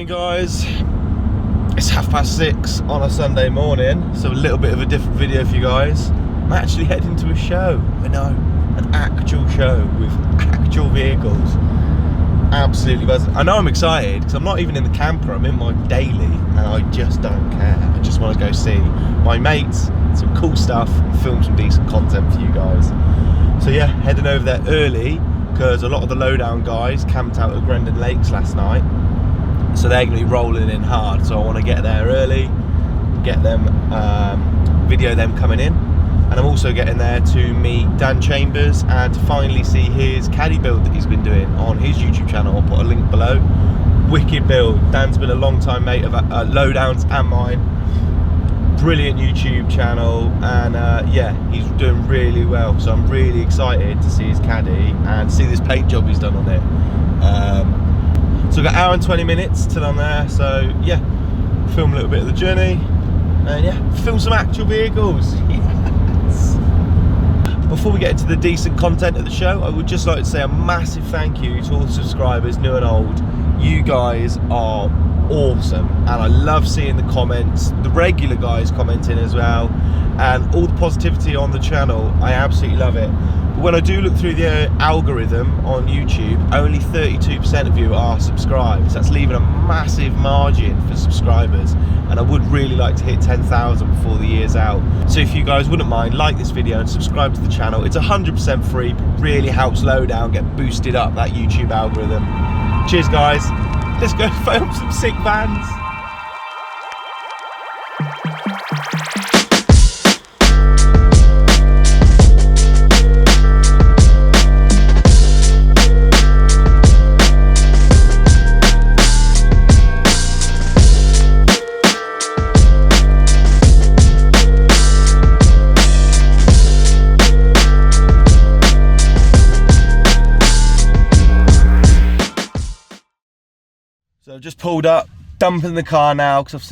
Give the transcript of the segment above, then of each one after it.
morning, guys. It's 6:30 on a Sunday morning, so a little bit of a different video for you guys. I'm actually heading to a show. I know, an actual show with actual vehicles. Absolutely buzzing. I know I'm excited because I'm not even in the camper. I'm in my daily, and I just don't care. I just want to go see my mates, some cool stuff, and film some decent content for you guys. So yeah, heading over there early because a lot of the Lowdown guys camped out at Grendon Lakes last night. So they're going to be rolling in hard, so I want to get there early, get them, video them coming in, and I'm also getting there to meet Dan Chambers and to finally see his caddy build that he's been doing on his YouTube channel. I'll put a link below. Wicked build. Dan's been a long time mate of Lowdown's and mine. Brilliant YouTube channel, and yeah, he's doing really well, so I'm really excited to see his caddy and see this paint job he's done on it. So we've got an hour and 20 minutes till I'm there, so yeah, film a little bit of the journey, and yeah, film some actual vehicles. Yes. Before we get into the decent content of the show, I would just like to say a massive thank you to all the subscribers, new and old. You guys are awesome, and I love seeing the comments, the regular guys commenting as well, and all the positivity on the channel. I absolutely love it. But when I do look through the algorithm on YouTube, only 32% of you are subscribed. So that's leaving a massive margin for subscribers, and I would really like to hit 10,000 before the year's out. So if you guys wouldn't mind, like this video and subscribe to the channel. It's 100% free, but really helps Lowdown get boosted up that YouTube algorithm. Cheers guys, let's go film some sick vans. So I've just pulled up, dumping the car now because I've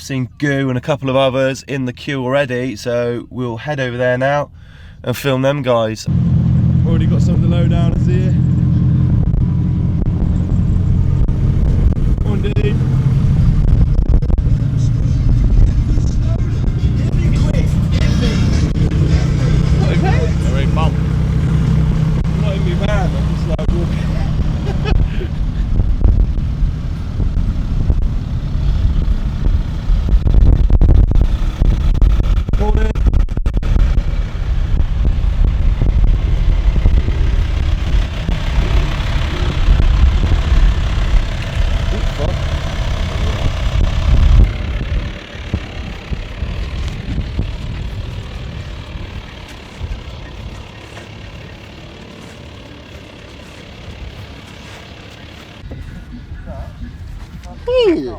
seen Goo and a couple of others in the queue already, so we'll head over there now and film them guys. Already got some of the Lowdowners here. Come on dude. What is that? They're in bump. I'm not in my van, I'm just like walking.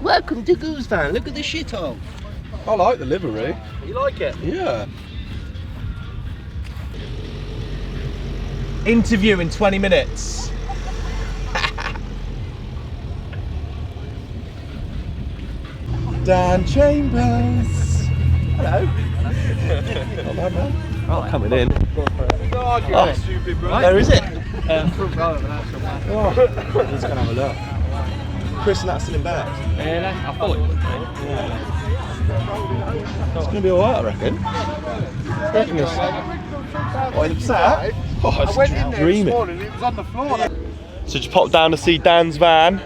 Welcome to Goose Van. Look at the shithole. I like the livery. You like it? Yeah. Interview in 20 minutes. Dan Chambers. Hello. Not bad, man. Oh, coming in. Oh, stupid, bro. Where is it? Front row of an actual man. Oh, let's go and have a look. Chris and that's still in back. Really? I thought it would be. Yeah. It's going to be alright, I reckon. What, it's that? Oh, I went in there this morning, it was on the floor. So just pop down to see Dan's van.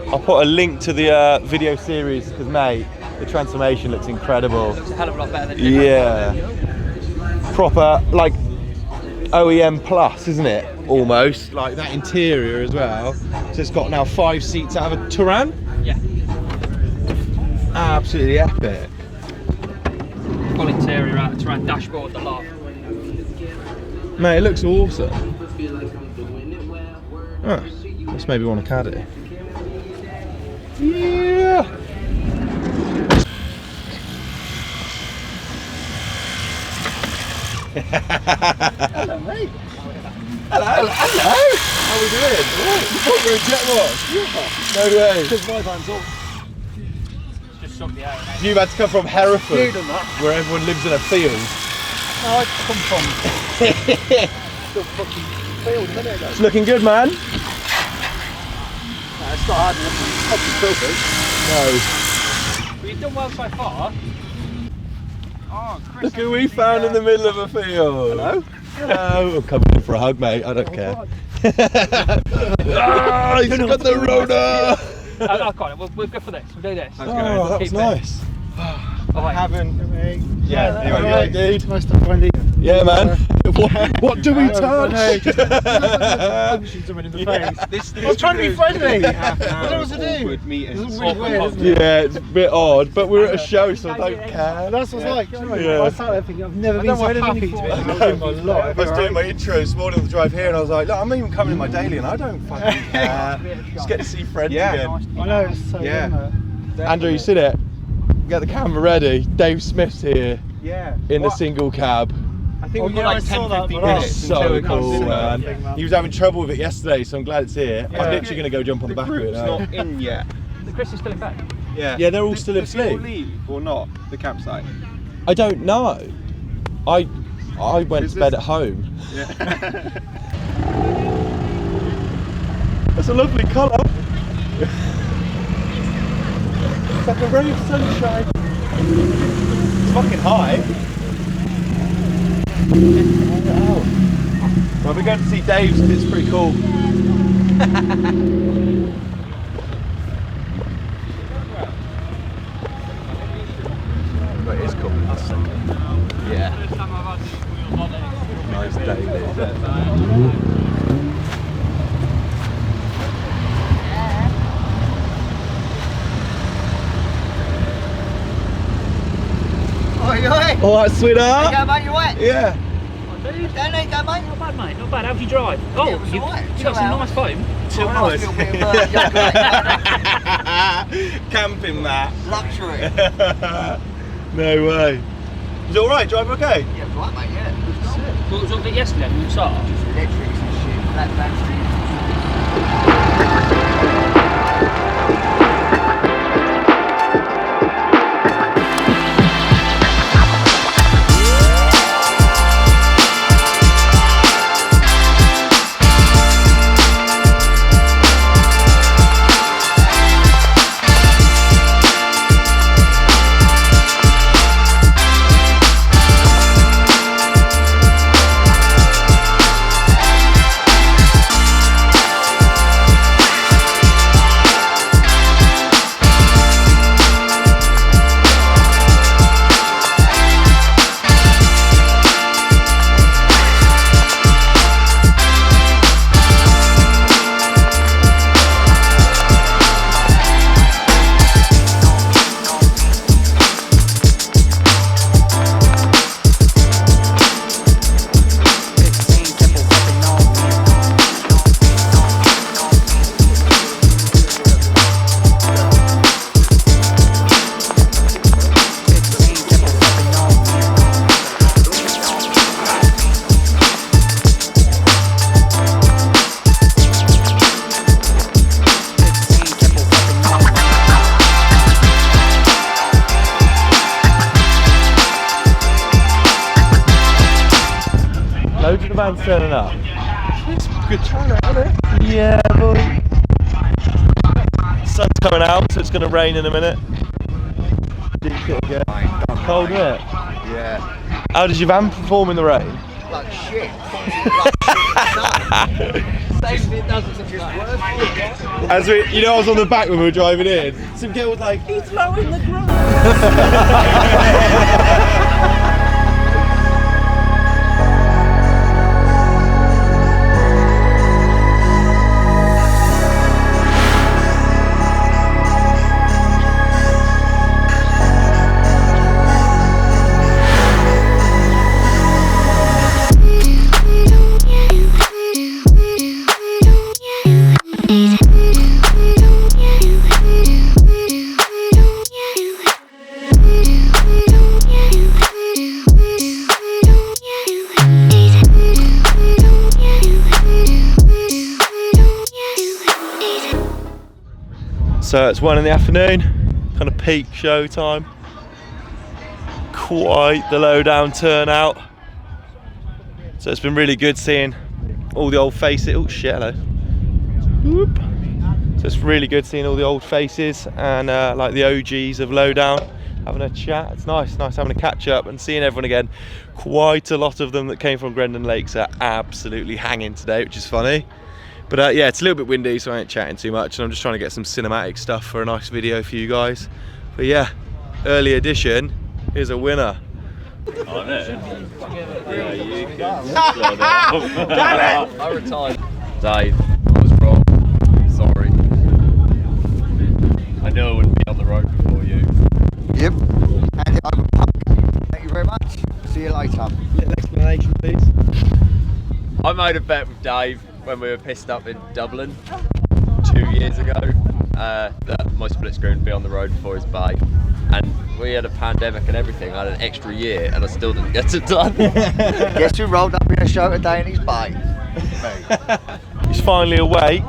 I'll put a link to the video series because, mate, the transformation looks incredible. It looks a hell of a lot better than yeah. Proper, like, OEM plus, isn't it? Almost. Like that interior as well. So it's got now 5 seats out of a Touran. Yeah. Absolutely epic. Full interior out, Touran dashboard, the lot. Mate, it looks awesome. Oh, let's maybe want a caddy. Yeah. Hello, mate. Hello. Hello. How are we doing? Right. You thought you were a jet wash? Yeah. No way. Because my van's off. Just sucked the air. You've had to come from Hereford, You done that. where everyone lives in a field. No, I come from the fucking field a minute ago. It's looking good, man. That's It's not hard enough. No. But you've done well so far. Oh, Chris, Look who we found in the middle of a field. Hello. Hello. I'm coming in for a hug, mate. I don't care. Ah, he's got the Rona. I can't. We'll go for this. We'll do this. Oh, that was nice. I haven't. Yeah, Anyway, dude. Nice to find you. Yeah, man. What do we touch? No, just punching someone in the face. I was trying to be friendly. I don't know what to do. It's really weird, isn't it? Yeah, it's a bit odd, but we're at a show, so I don't care. That's what it's like. Yeah. I sat there thinking, I've never been so happy to be in my life. I was doing my intro this morning on the drive here, and I was like, look, I'm even coming in my daily, and I don't fucking care. Just get to see friends again. I know, it's so Andrew, you see it? Get the camera ready. Dave Smith's here. Yeah. In the single cab. I think we've got like 10-15 minutes That's until so it comes cool, in. man. He was having trouble with it yesterday, so I'm glad it's here. Yeah. I'm literally going to go jump on the back of it group's now. not in yet. The Chris is still in bed. Yeah. Yeah, they're all still Does asleep. people leave or not? The campsite. I don't know. I went to bed at home. Yeah. That's a lovely colour. It's like a ray of sunshine. It's fucking high. Well, we're going to see Dave's because it's pretty cool. But it is cool. Yeah. Nice day there. All right, sweetheart. Go, mate, you wet? Yeah. Don't you go, mate? Not bad, mate. Not bad. How'd you drive? Oh, Yeah, it was you alright. got 2 some hours. nice foam. 2 Oh, hours. nice little bit of, Camping that. luxury. No way. Is it alright? Drive okay? Yeah, right, mate, yeah. What was all of it yesterday when you started? Just electrics and shit. That battery. Loads of the vans turning up. It's a good turnout, isn't it? Yeah, boy. Sun's coming out, so it's going to rain in a minute. Cold, isn't it? Yeah. How did your van perform in the rain? Like shit. Same thing doesn't just work. As we, you know, I was on the back when we were driving in. Some girl was like, "He's low in the ground." So it's 1 in the afternoon, kind of peak show time. Quite the Lowdown turnout. So it's been really good seeing all the old faces. Oh shit, hello. Whoop. So it's really good seeing all the old faces and like the OGs of Lowdown having a chat. It's nice having a catch up and seeing everyone again. Quite a lot of them that came from Grendon Lakes are absolutely hanging today, which is funny. But yeah, it's a little bit windy, so I ain't chatting too much, and I'm just trying to get some cinematic stuff for a nice video for you guys. But yeah, early edition is a winner. On it. Yeah, you can. Damn it! I retired. Dave, I was wrong. Sorry. I knew I wouldn't be on the road before you. Yep. And it over. Thank you very much. See you later. Little explanation, please. I made a bet with Dave when we were pissed up in Dublin 2 years ago that my split screen would be on the road before his Baies. And we had a pandemic and everything. I had an extra year and I still didn't get it done. Guess who rolled up in a show today in his Baies? Me. He's finally awake.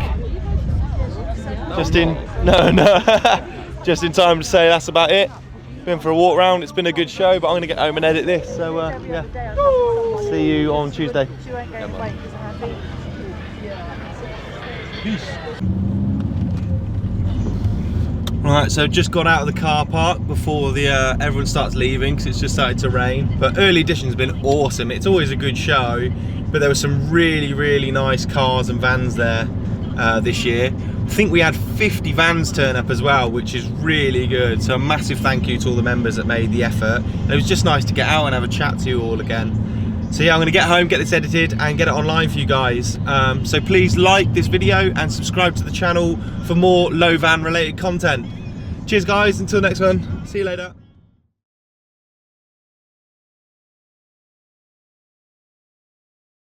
Just in just in time to say that's about it. Been for a walk round. It's been a good show, but I'm gonna get home and edit this. So yeah, see you on Tuesday. Peace. Right, so just got out of the car park before the everyone starts leaving because it's just started to rain. But early edition's been awesome. It's always a good show, but there were some really nice cars and vans there this year. I think we had 50 vans turn up as well, which is really good. So a massive thank you to all the members that made the effort. And it was just nice to get out and have a chat to you all again. So yeah, I'm gonna get home, get this edited and get it online for you guys. So please like this video and subscribe to the channel for more low van related content. Cheers guys, until next one, see you later.